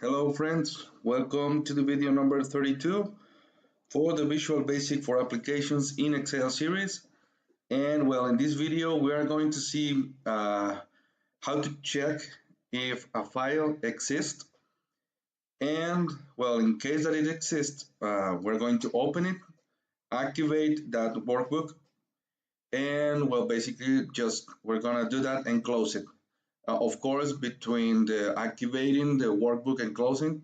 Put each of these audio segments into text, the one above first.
Hello friends, welcome to the video number 32 for the Visual Basic for Applications in Excel series. And well, in this video we are going to see how to check if a file exists. And well, in case that it exists, we're going to open it, activate that workbook, and well, basically just we're gonna do that and close it. Of course, between the activating the workbook and closing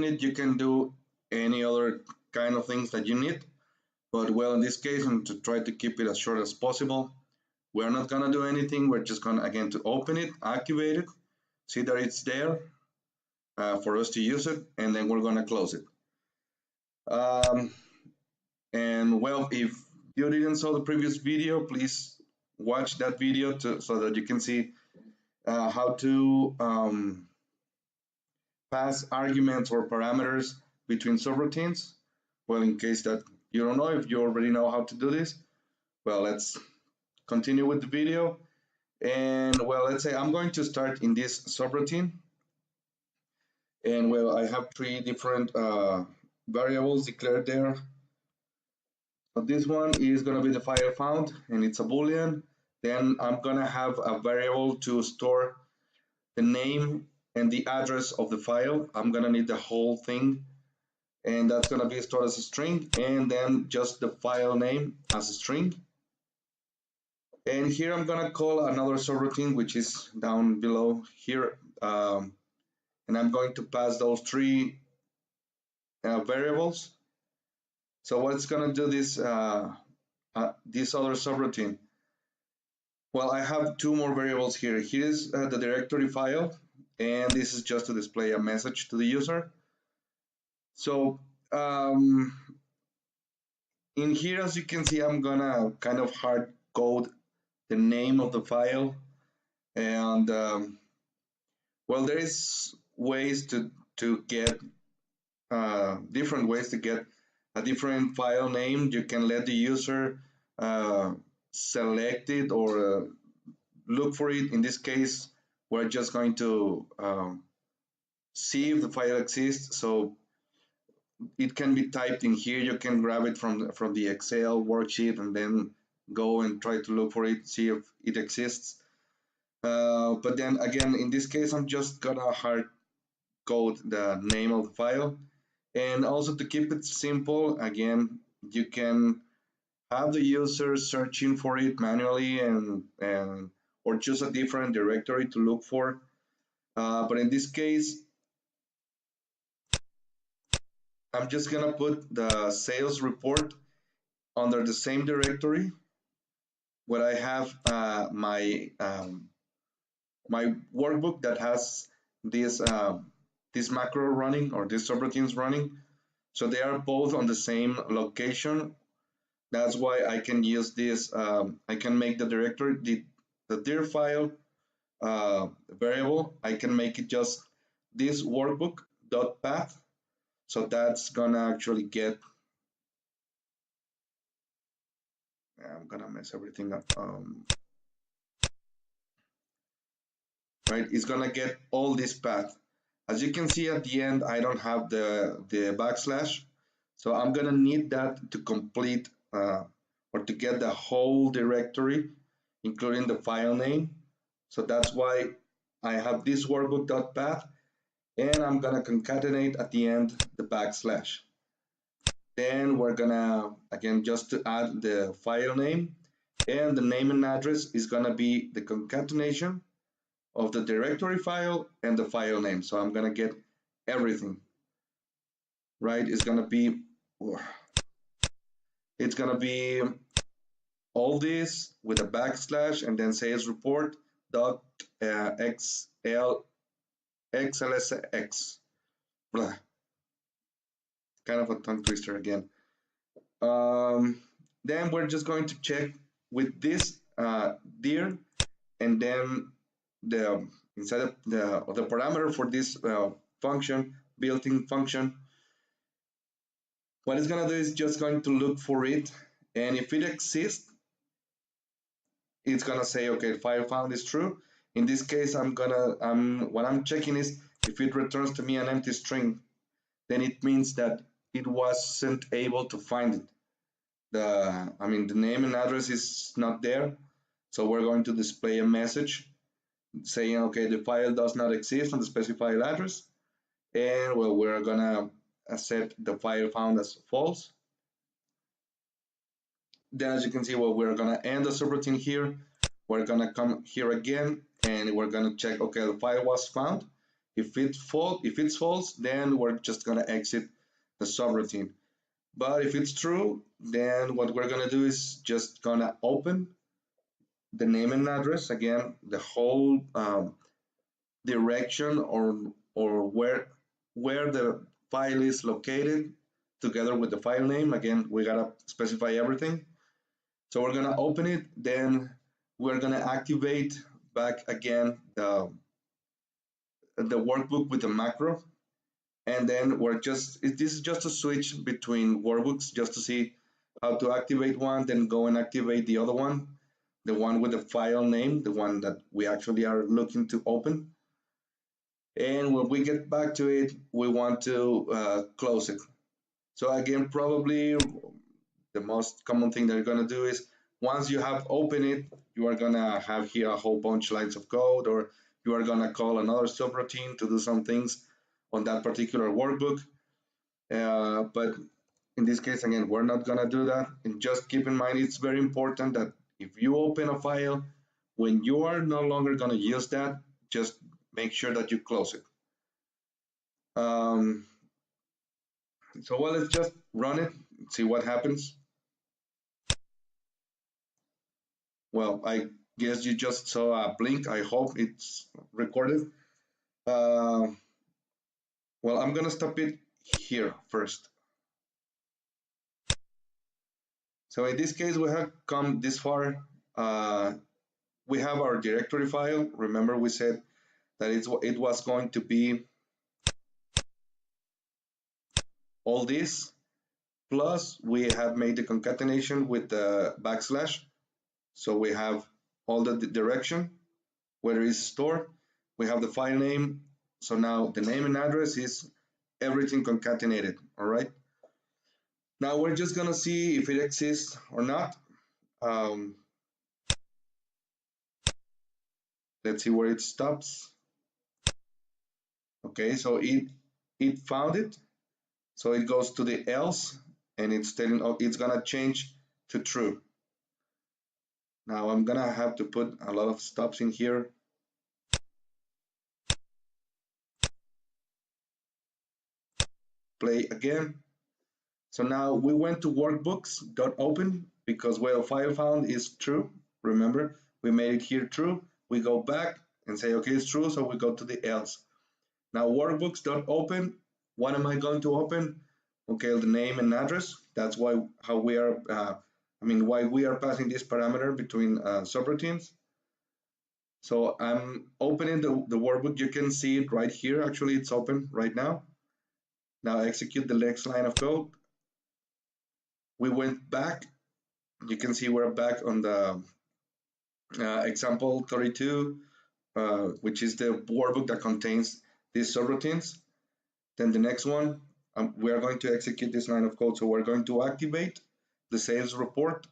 it, you can do any other kind of things that you need. But well, in this case, and to try to keep it as short as possible, we're not gonna do anything. We're just gonna again to open it, activate it, see that it's there for us to use it, and then we're gonna close it. And well, if you didn't saw the previous video, please watch that video so that you can see how to pass arguments or parameters between subroutines. Well, in case that you don't know, if you already know how to do this, well, let's continue with the video. And well, let's say I'm going to start in this subroutine. And well, I have three different variables declared there. So this one is going to be the file found, and it's a Boolean. Then I'm going to have a variable to store the name and the address of the file. I'm going to need the whole thing, and that's going to be stored as a string, and then just the file name as a string. And here I'm going to call another subroutine, which is down below here, and I'm going to pass those three variables. So what's going to do this other subroutine? Well, I have two more variables here. Here is the directory file, and this is just to display a message to the user. So in here, as you can see, I'm gonna kind of hard code the name of the file, and well, there is ways to get different ways to get a different file name. You can let the user select it or look for it. In this case, we're just going to see if the file exists. So it can be typed in here. You can grab it from the Excel worksheet and then go and try to look for it, see if it exists. But then again, in this case, I'm just gonna hard code the name of the file. And also to keep it simple, again, you can have the user searching for it manually and or choose a different directory to look for. But in this case, I'm just gonna put the sales report under the same directory where I have my workbook that has this macro running or these subroutines running. So they are both on the same location. That's why I can use this. I can make the directory, the dir file variable. I can make it just this workbook dot path. So that's gonna actually get. I'm gonna mess everything up. Right, it's gonna get all this path. As you can see at the end, I don't have the backslash, so I'm gonna need that to complete or to get the whole directory, including the file name. So that's why I have this workbook.path, and I'm gonna concatenate at the end the backslash. Then we're gonna, again, just to add the file name, and the name and address is gonna be the concatenation of the directory file and the file name. So I'm gonna get everything, right? It's gonna be all this with a backslash and then sales report dot xlsx. Blah. Kind of a tongue twister again. Then we're just going to check with this dir, and then the inside of the parameter for this function, built-in function, what it's gonna do is just going to look for it, and if it exists, it's gonna say, okay, file found is true. In this case, what I'm checking is if it returns to me an empty string, then it means that it wasn't able to find it. The name and address is not there, so we're going to display a message saying, okay, the file does not exist on the specified address, and well, we're gonna set the file found as false. Then as you can see, well, we're gonna end the subroutine here. We're gonna come here again, and we're gonna check, okay, the file was found. If it's false, then we're just gonna exit the subroutine. But if it's true, then what we're gonna do is just gonna open the name and address again, the whole direction or where the file is located together with the file name. Again, we gotta specify everything. So we're gonna open it, then we're gonna activate back again the workbook with the macro, and then this is just a switch between workbooks just to see how to activate one, then go and activate the other one, the one with the file name, the one that we actually are looking to open. And when we get back to it, we want to close it. So again, probably the most common thing that you're going to do is once you have opened it, you are going to have here a whole bunch of lines of code, or you are going to call another subroutine to do some things on that particular workbook. But in this case, again, we're not going to do that. And just keep in mind, it's very important that if you open a file, when you are no longer going to use that, just make sure that you close it. So well, let's just run it, see what happens. Well, I guess you just saw a blink. I hope it's recorded. Uh, well, I'm gonna stop it here first. So in this case, we have come this far. We have our directory file. Remember, we said that it was going to be all this, plus we have made the concatenation with the backslash. So we have all the direction, where it is stored. We have the file name. So now the name and address is everything concatenated, all right? Now we're just gonna see if it exists or not. Um, let's see where it stops. Okay, so it found it. So it goes to the else, and it's telling, oh, it's gonna change to true. Now I'm gonna have to put a lot of stops in here. Play again. So now we went to workbooks.open because, well, file found is true. Remember, we made it here true. We go back and say, okay, it's true. So we go to the else. Now workbooks.open, what am I going to open? Okay, the name and address. That's why why we are passing this parameter between subroutines. So I'm opening the workbook. You can see it right here. Actually, it's open right now. Now execute the next line of code. We went back. You can see we're back on the example 32, which is the workbook that contains these subroutines. Then the next one, we are going to execute this line of code. So we're going to activate the sales report.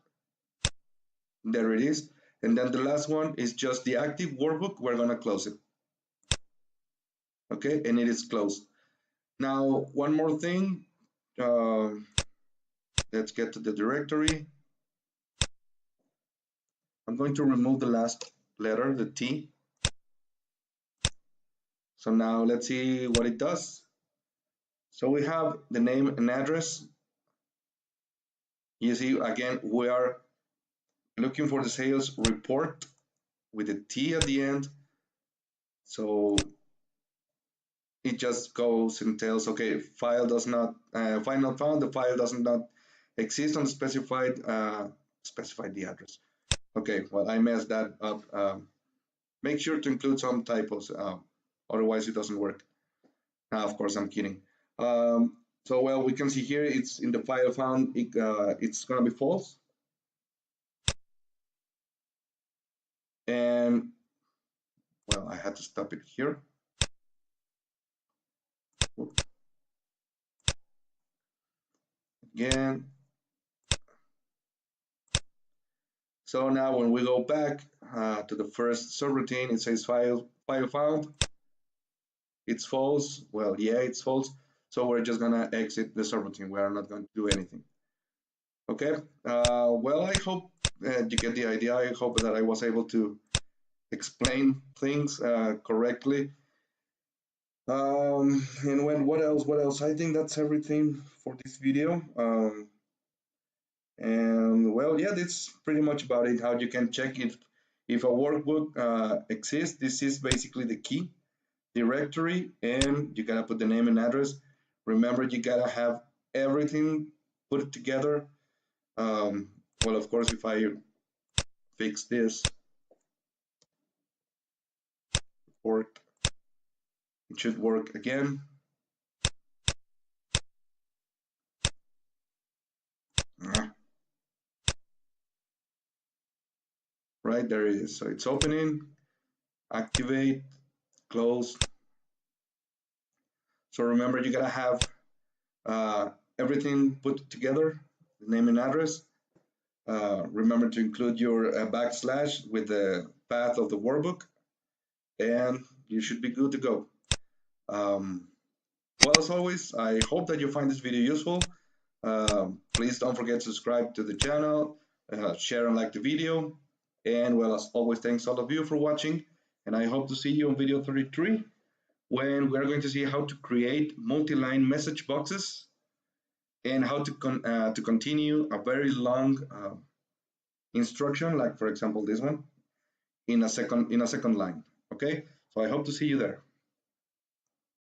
There it is. And then the last one is just the active workbook. We're going to close it. Okay, and it is closed. Now, one more thing. Let's get to the directory. I'm going to remove the last letter, the T. So now let's see what it does. So we have the name and address. You see, again, we are looking for the sales report with a T at the end. So it just goes and tells, okay, file does not, file not found, the file does not exist on the specified the address. Okay, well, I messed that up. Make sure to include some typos, otherwise it doesn't work. Of course, I'm kidding. So, well, we can see here, it's in the file found, it's gonna be false. And, well, I had to stop it here. again. So now when we go back to the first subroutine, it says file found. It's false. Well, yeah, it's false. So we're just gonna exit the subroutine. We are not going to do anything. Okay. Well, I hope you get the idea. I hope that I was able to explain things correctly. And what else? What else? I think that's everything for this video. And well, yeah, that's pretty much about it. How you can check if a workbook exists. This is basically the key directory, and you gotta put the name and address. Remember, you gotta have everything put together. Well, of course, if I fix this report, it should work again. Right, there it is. So it's opening, activate, close. So remember, you gotta have everything put together, the name and address. Remember to include your backslash with the path of the workbook, and you should be good to go. Well, as always, I hope that you find this video useful. Please don't forget to subscribe to the channel, share and like the video. And well, as always, thanks all of you for watching. And I hope to see you on video 33, when we're going to see how to create multi-line message boxes and how to continue a very long instruction, like for example this one, in a second line. Okay, so I hope to see you there.